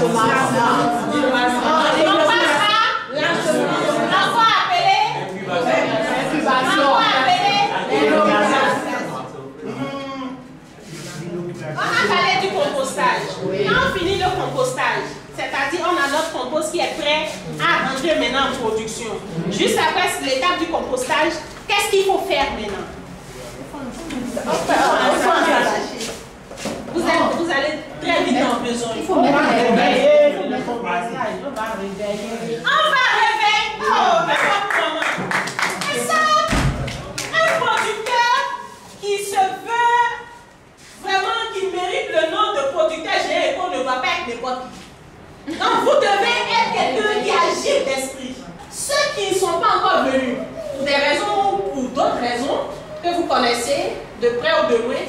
On a parlé du compostage. Quand on finit le compostage, c'est-à-dire on a notre compost qui est prêt à rentrer maintenant en production. Juste après l'étape du compostage, qu'est-ce qu'il faut faire maintenant? Vous allez très vite en besoin. Il faut réveiller. On va réveiller. Oh, mais comment? Et ça, un producteur qui se veut vraiment, qui mérite le nom de producteur géant et qu'on ne va pas être n'importe qui. Donc vous devez être quelqu'un qui agit d'esprit. Ceux qui ne sont pas encore venus, pour des raisons ou pour d'autres raisons que vous connaissez, de près ou de loin,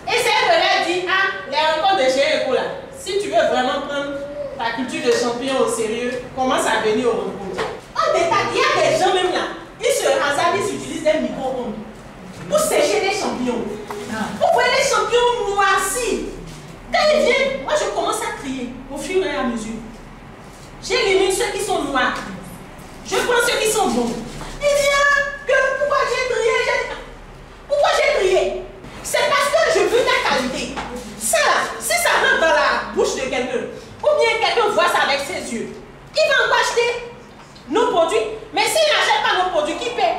essayez de leur dire, ah, les rencontres de géant éco là, si tu veux vraiment prendre ta culture de champignons au sérieux, commence à venir au rencontres. En détail, il y a des gens même là, ils se hasardent, ils utilisent des micro-ondes pour sécher les champignons. Vous voyez les champignons noircis. Quand ils viennent, moi je commence à crier au fur et à mesure. J'élimine ceux qui sont noirs. Je prends ceux qui sont bons. Il dit, pourquoi j'ai trié? Pourquoi j'ai trié? C'est parce que je veux ta qualité. Ça, si ça rentre dans la bouche de quelqu'un, ou bien quelqu'un voit ça avec ses yeux, il va encore acheter nos produits. Mais s'il n'achète pas nos produits, qui paie?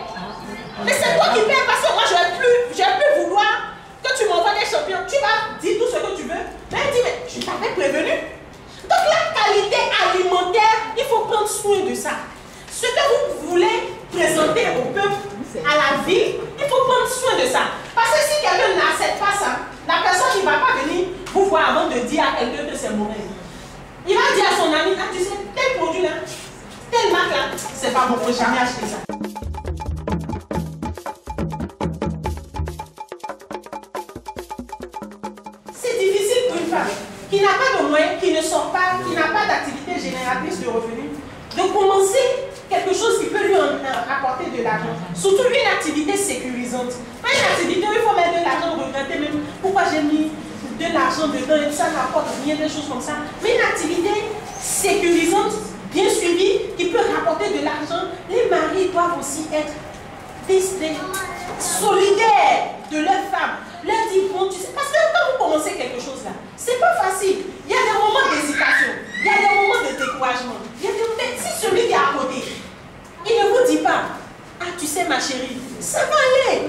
Mais c'est toi qui paie parce que moi je vais plus vouloir que tu m'envoies des champignons. Tu vas dire tout ce que tu veux. Mais il dit, mais je t'avais prévenu. Donc la qualité alimentaire, il faut prendre soin de ça. Ce que vous voulez présenter au peuple, à la ville, il faut prendre soin de ça. Parce que si quelqu'un n'accepte pas ça, la personne ne va pas venir vous voir avant de dire à quelqu'un que c'est mauvais. Il va dire à son ami, ah, tu sais, tel produit là, telle marque là, c'est pas bon, il ne faut jamais acheter ça. C'est difficile pour une femme qui n'a pas de moyens, qui ne sort pas, qui n'a pas d'activité génératrice de revenus, de commencer quelque chose qui peut lui apporter de l'argent. Surtout une activité sécurisante. Pas une activité où il faut mettre de l'argent, regretter même pourquoi j'ai mis de l'argent dedans et ça n'apporte rien, des choses comme ça. Mais une activité sécurisante, bien suivie, qui peut rapporter de l'argent. Les maris doivent aussi être solidaires de leurs femmes. Leur dire, bon, tu sais, parce que quand vous commencez quelque chose là, c'est pas facile. Il y a des moments d'hésitation, il y a des moments de découragement. Mais si celui qui est à côté, il ne vous dit pas, ah tu sais ma chérie, ça va aller,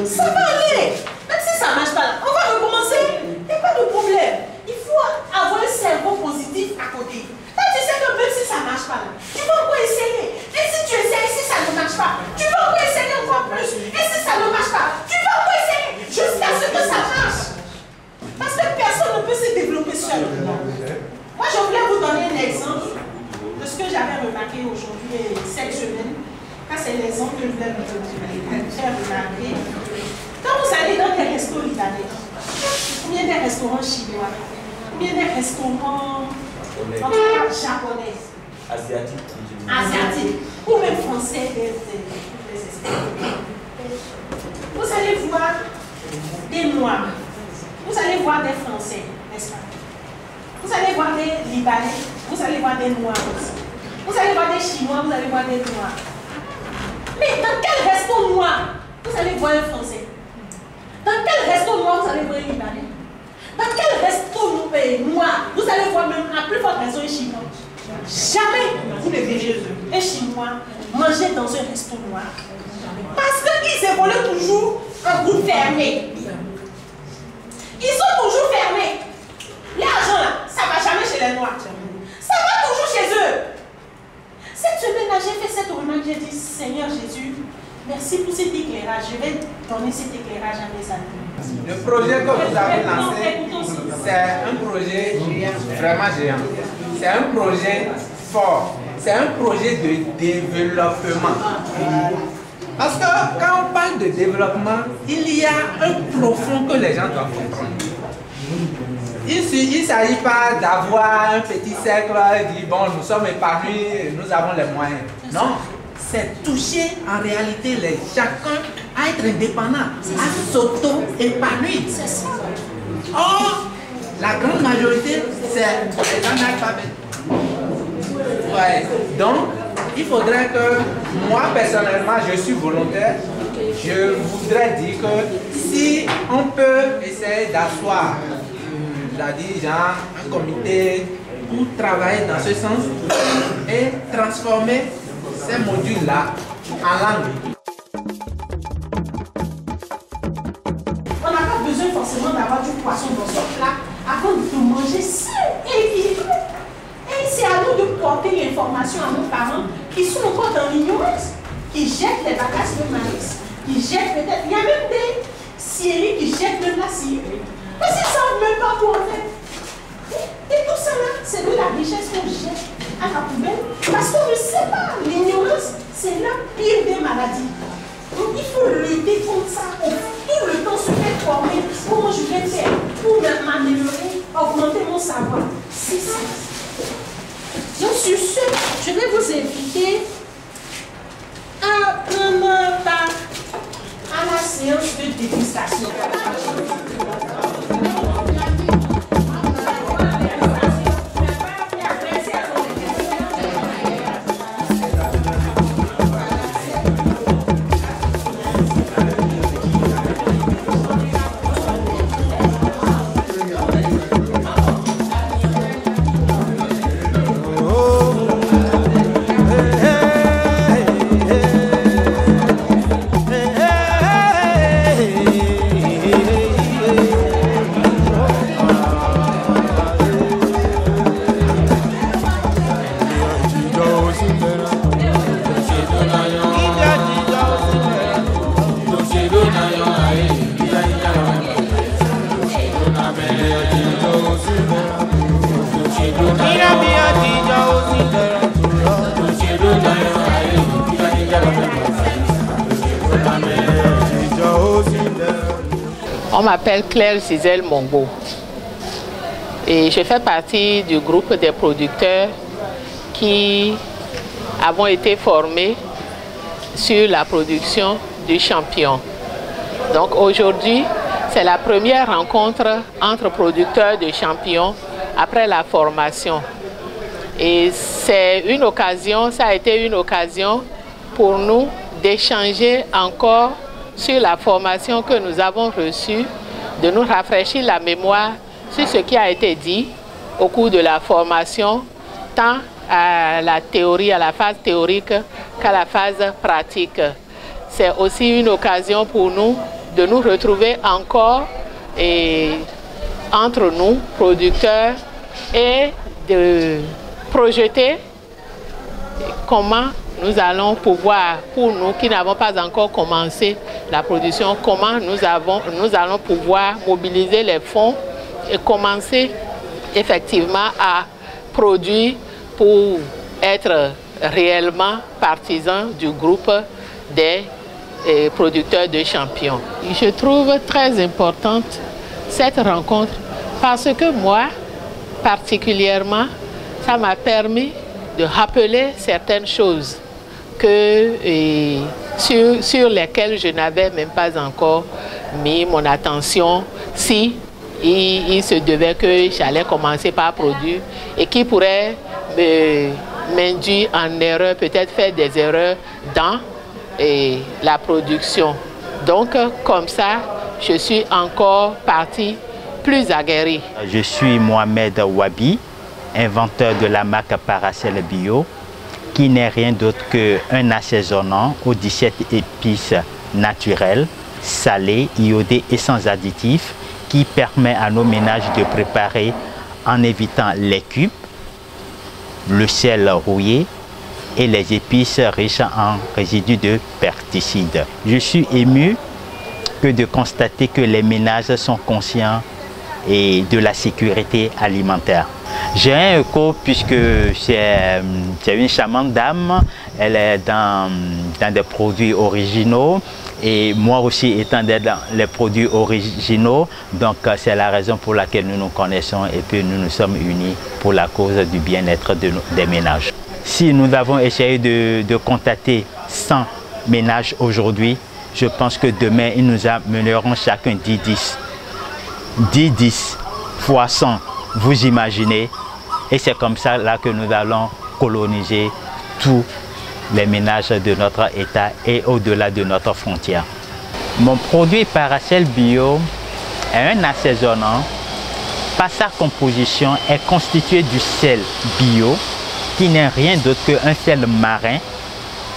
ça va aller. Même si ça ne marche pas là, on va recommencer, il n'y a pas de problème. Il faut avoir un cerveau positif à côté. Là tu sais que même si ça ne marche pas là, tu vas encore essayer. Et si tu essayes, si ça ne marche pas, tu vas encore essayer encore plus. Et si ça ne marche pas, tu vas encore essayer jusqu'à ce que ça marche. Parce que personne ne peut se développer seul. Moi je voulais vous donner un exemple de ce que j'avais remarqué aujourd'hui cette semaine. Ça c'est l'exemple que je voulais vous faire remarquer. Quand vous allez dans des restos libanais, ou bien des restaurants chinois, ou bien des restaurants en tout cas japonais, asiatiques, ou même français, vous allez voir des Noirs, vous allez voir des Français, n'est-ce pas? Vous allez voir des Libanais, vous allez voir des Noirs aussi. Vous allez voir des Chinois, vous allez voir des Noirs. Mais dans quel resto noir, vous allez voir un Français? Dans quel resto noir, vous allez voir un Libanais? Dans quel resto noir, vous allez voir même à plus forte raison un Chinois? Jamais vous ne verrez un Chinois manger dans un resto noir. Parce qu'ils évoluent toujours en groupe fermé. Ils sont toujours fermés. L'argent là, ça ne va jamais chez les Noirs. Ça va toujours chez eux. Cette semaine-là, j'ai fait cette remarque, j'ai dit, Seigneur Jésus, merci pour cet éclairage. Je vais donner cet éclairage à mes amis. Le projet que vous avez lancé, c'est un projet vraiment géant. C'est un projet fort. C'est un projet de développement. Parce que quand on parle de développement, il y a un profond que les gens doivent comprendre. Il ne s'agit pas d'avoir un petit cercle et dire, bon, nous sommes épanouis, nous avons les moyens. Non, c'est toucher en réalité chacun à être indépendant, à s'auto-épanouir. Or, La grande majorité, c'est les analphabètes. Ouais. Donc, il faudrait que moi, personnellement, je suis volontaire. Je voudrais dire que si on peut essayer d'asseoir, genre un comité pour travailler dans ce sens et transformer ces modules-là en langue. On n'a pas besoin forcément d'avoir du poisson dans son plat avant de manger sain et équilibré. Et c'est à nous de porter l'information à nos parents qui sont encore dans l'ignorance, qui jettent les bagages de maïs, qui jettent peut-être, il y a même des scieries qui jettent même la scierie. Parce qu'ils ne savent même pas où on est. Et tout ça là, c'est de la richesse qu'on jette à la poubelle. Parce qu'on ne sait pas. L'ignorance, c'est la pire des maladies. Donc il faut lutter contre ça. Tout le temps se faire former. Comment je vais faire pour m'améliorer, augmenter mon savoir. C'est ça. Donc sur ce, je vais vous inviter à prendre part à la séance de dégustation. On m'appelle Claire Gisèle Mongbo et je fais partie du groupe des producteurs qui avons été formés sur la production du champignon. Donc aujourd'hui, c'est la première rencontre entre producteurs de champignons après la formation. Et c'est une occasion, ça a été une occasion pour nous d'échanger encore sur la formation que nous avons reçue, de nous rafraîchir la mémoire sur ce qui a été dit au cours de la formation, tant à la théorie, à la phase théorique qu'à la phase pratique. C'est aussi une occasion pour nous de nous retrouver encore entre nous, producteurs, et de projeter comment nous allons pouvoir, pour nous qui n'avons pas encore commencé la production, comment nous allons pouvoir mobiliser les fonds et commencer effectivement à produire pour être réellement partisans du groupe des producteurs de champignons. Je trouve très importante cette rencontre parce que moi, particulièrement, ça m'a permis de rappeler certaines choses sur lesquelles je n'avais même pas encore mis mon attention si il se devait que j'allais commencer par produire et qui pourrait m'induire en erreur, peut-être faire des erreurs dans la production. Donc comme ça, je suis encore partie plus aguerrie. Je suis Mohamed Wabi, inventeur de la marque Paracel Bio, qui n'est rien d'autre qu'un assaisonnant aux 17 épices naturelles, salées, iodées et sans additifs, qui permet à nos ménages de préparer en évitant les cubes, le sel rouillé et les épices riches en résidus de pesticides. Je suis ému de constater que les ménages sont conscients de la sécurité alimentaire. J'ai un écho puisque c'est une charmante dame, elle est dans des produits originaux et moi aussi étant dans les produits originaux, donc c'est la raison pour laquelle nous nous connaissons et puis nous nous sommes unis pour la cause du bien-être des ménages. Si nous avons essayé de contacter 100 ménages aujourd'hui, je pense que demain, ils nous amèneront chacun 10-10. 10-10. poissons, vous imaginez. Et c'est comme ça là que nous allons coloniser tous les ménages de notre État et au-delà de notre frontière. Mon produit Paracel Bio est un assaisonnant. Par sa composition est constitué du sel bio qui n'est rien d'autre qu'un sel marin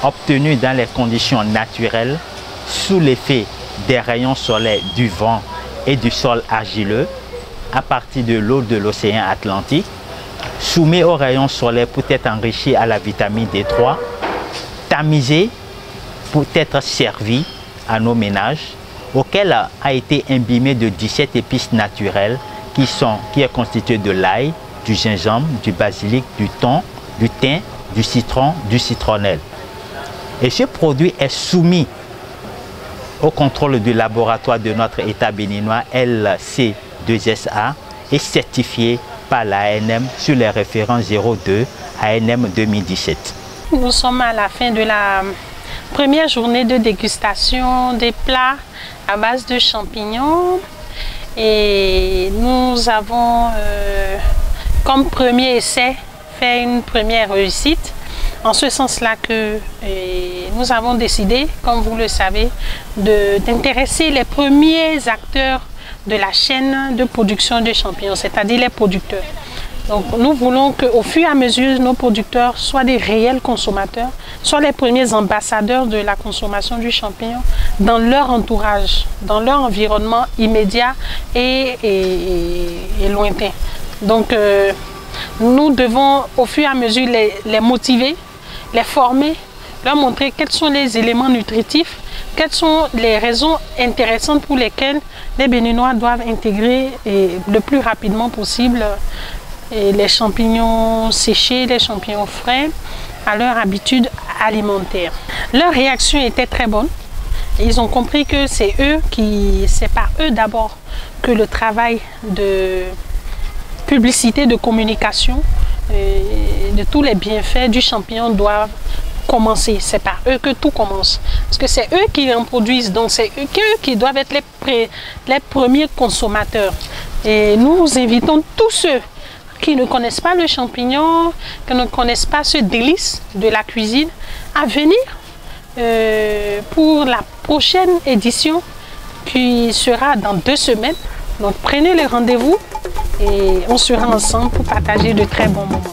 obtenu dans les conditions naturelles sous l'effet des rayons solaires, du vent et du sol argileux à partir de l'eau de l'océan Atlantique, soumis aux rayons solaires pour être enrichi à la vitamine D3, tamisé pour être servi à nos ménages, auquel a été imbibé de 17 épices naturelles qui est constitué de l'ail, du gingembre, du basilic, du thon, du thym, du citron, du citronnelle. Et ce produit est soumis au contrôle du laboratoire de notre État béninois LC2SA et certifié par l'ANM sur les références 02 ANM 2017. Nous sommes à la fin de la première journée de dégustation des plats à base de champignons et nous avons comme premier essai fait une première réussite. En ce sens-là que nous avons décidé, comme vous le savez, d'intéresser les premiers acteurs de la chaîne de production de champignons, c'est-à-dire les producteurs. Donc nous voulons qu'au fur et à mesure, nos producteurs soient des réels consommateurs, soient les premiers ambassadeurs de la consommation du champignon dans leur entourage, dans leur environnement immédiat et lointain. Donc nous devons au fur et à mesure les motiver, les former, leur montrer quels sont les éléments nutritifs, quelles sont les raisons intéressantes pour lesquelles les Béninois doivent intégrer le plus rapidement possible les champignons séchés, les champignons frais à leur habitude alimentaire. Leur réaction était très bonne. Ils ont compris que c'est par eux d'abord que le travail de publicité, de communication, de tous les bienfaits du champignon doivent commencer. C'est par eux que tout commence. Parce que c'est eux qui en produisent, donc c'est eux qui doivent être les premiers consommateurs. Et nous invitons tous ceux qui ne connaissent pas le champignon, qui ne connaissent pas ce délice de la cuisine, à venir pour la prochaine édition qui sera dans 2 semaines. Donc prenez le rendez-vous et on sera ensemble pour partager de très bons moments.